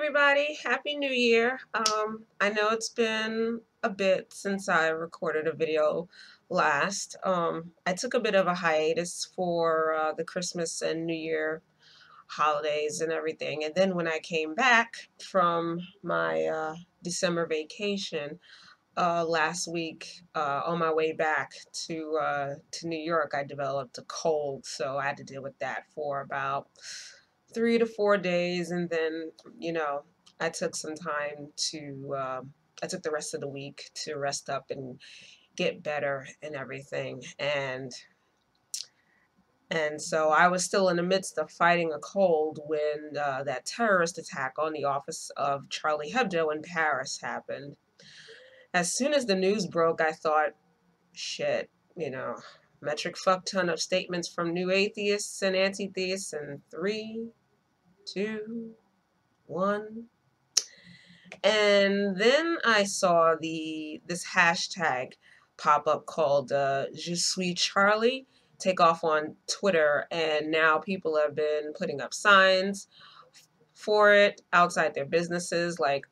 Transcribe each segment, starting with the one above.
everybody. Happy New Year. I know it's been a bit since I recorded a video last. I took a bit of a hiatus for the Christmas and New Year holidays and everything. And then when I came back from my December vacation last week, on my way back to New York, I developed a cold. So I had to deal with that for about 3 to 4 days, and then I took some time to I took the rest of the week to rest up and get better and everything, and so I was still in the midst of fighting a cold when that terrorist attack on the office of Charlie Hebdo in Paris happened. As soon as the news broke, I thought, shit, you know, metric fuck ton of statements from new atheists and anti-theists, and three, two, one. And then I saw this hashtag pop up called Je suis Charlie take off on Twitter, and now people have been putting up signs for it outside their businesses. Like,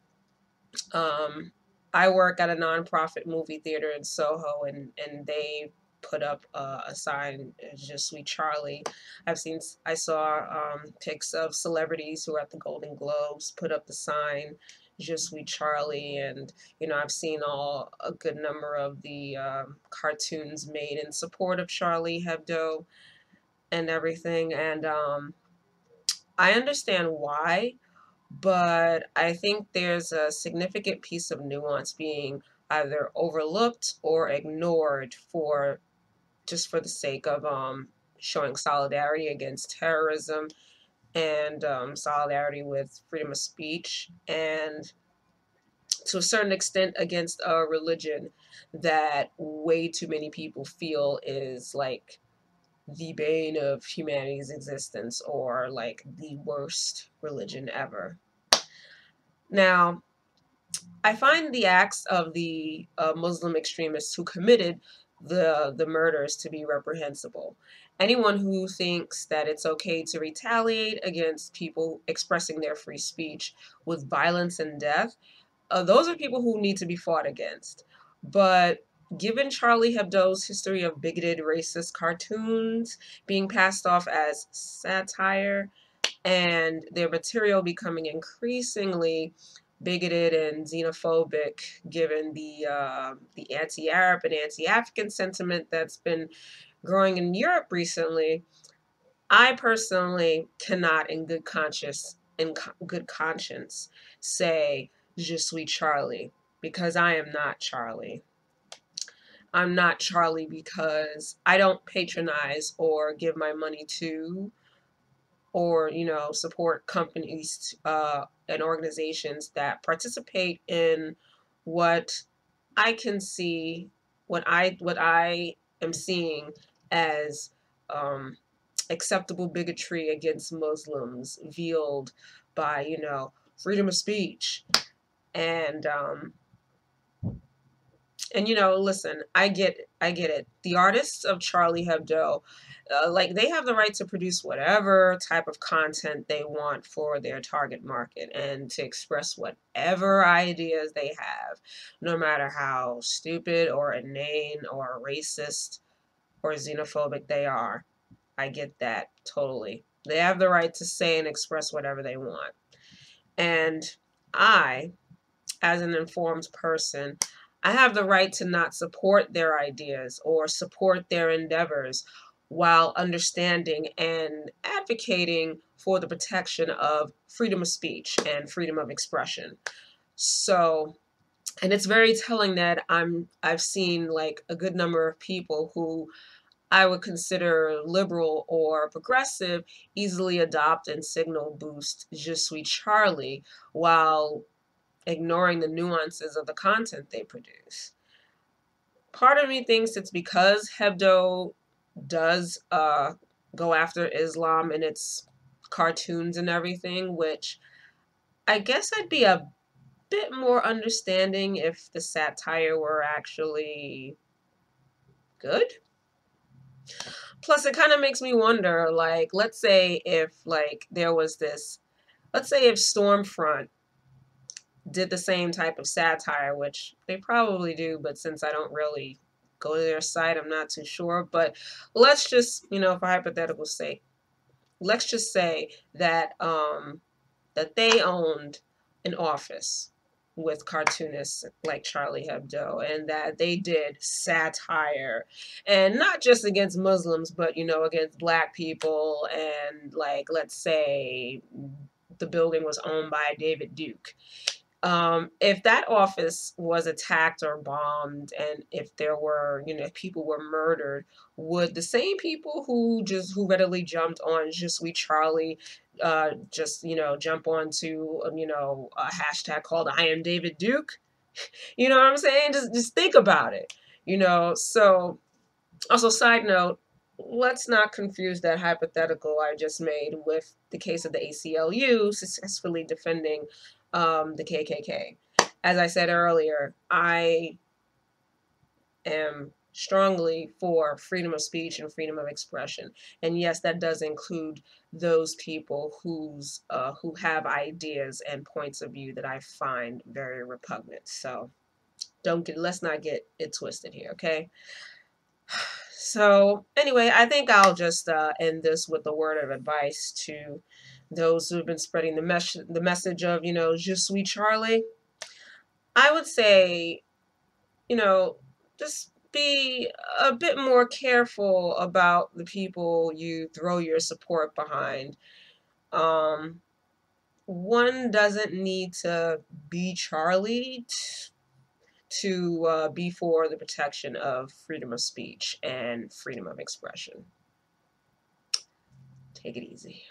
um, I work at a nonprofit movie theater in Soho, and they put up a sign, Je suis Charlie. I saw pics of celebrities who are at the Golden Globes put up the sign, Je suis Charlie, and I've seen a good number of the cartoons made in support of Charlie Hebdo and everything, and I understand why, but I think there's a significant piece of nuance being either overlooked or ignored for just for the sake of showing solidarity against terrorism and solidarity with freedom of speech, and to a certain extent against a religion that way too many people feel is like the bane of humanity's existence, or like the worst religion ever. Now, I find the acts of the Muslim extremists who committed the murders to be reprehensible. Anyone who thinks that it's okay to retaliate against people expressing their free speech with violence and death, those are people who need to be fought against. But given Charlie Hebdo's history of bigoted, racist cartoons being passed off as satire, and their material becoming increasingly bigoted and xenophobic, given the anti-Arab and anti-African sentiment that's been growing in Europe recently, I personally cannot, in good conscience, say "Je suis Charlie," because I am not Charlie. I'm not Charlie because I don't patronize or give my money to, or support companies and organizations that participate in what I can see, what I am seeing as acceptable bigotry against Muslims, veiled by freedom of speech, and listen, I get it. The artists of Charlie Hebdo, like, they have the right to produce whatever type of content they want for their target market and to express whatever ideas they have, no matter how stupid or inane or racist or xenophobic they are. I get that totally. They have the right to say and express whatever they want. And I, as an informed person, I have the right to not support their ideas or support their endeavors while understanding and advocating for the protection of freedom of speech and freedom of expression. So, and it's very telling that I've seen like a good number of people who I would consider liberal or progressive easily adopt and signal boost Je suis Charlie while ignoring the nuances of the content they produce. Part of me thinks it's because Hebdo does go after Islam in its cartoons and everything, which I guess I'd be a bit more understanding if the satire were actually good. Plus, it kind of makes me wonder, like, let's say if, like, there was this, let's say if Stormfront did the same type of satire, which they probably do, but since I don't really go to their site, I'm not too sure. But let's just, for hypothetical sake, let's just say that that they owned an office with cartoonists like Charlie Hebdo, and that they did satire, and not just against Muslims, but against black people, and like, let's say the building was owned by David Duke. If that office was attacked or bombed, and if there were, if people were murdered, would the same people who readily jumped on Je suis Charlie, just jump onto a hashtag called I am David Duke? You know what I'm saying? Just think about it. So also, side note, let's not confuse that hypothetical I just made with the case of the ACLU successfully defending the KKK. As I said earlier, I am strongly for freedom of speech and freedom of expression, and yes, that does include those people who have ideas and points of view that I find very repugnant. So let's not get it twisted here, okay? So anyway, I think I'll just end this with a word of advice to those who've been spreading the message of, Je suis Charlie. I would say, you know, just be a bit more careful about the people you throw your support behind. Um, One doesn't need to be Charlie to be for the protection of freedom of speech and freedom of expression. Take it easy.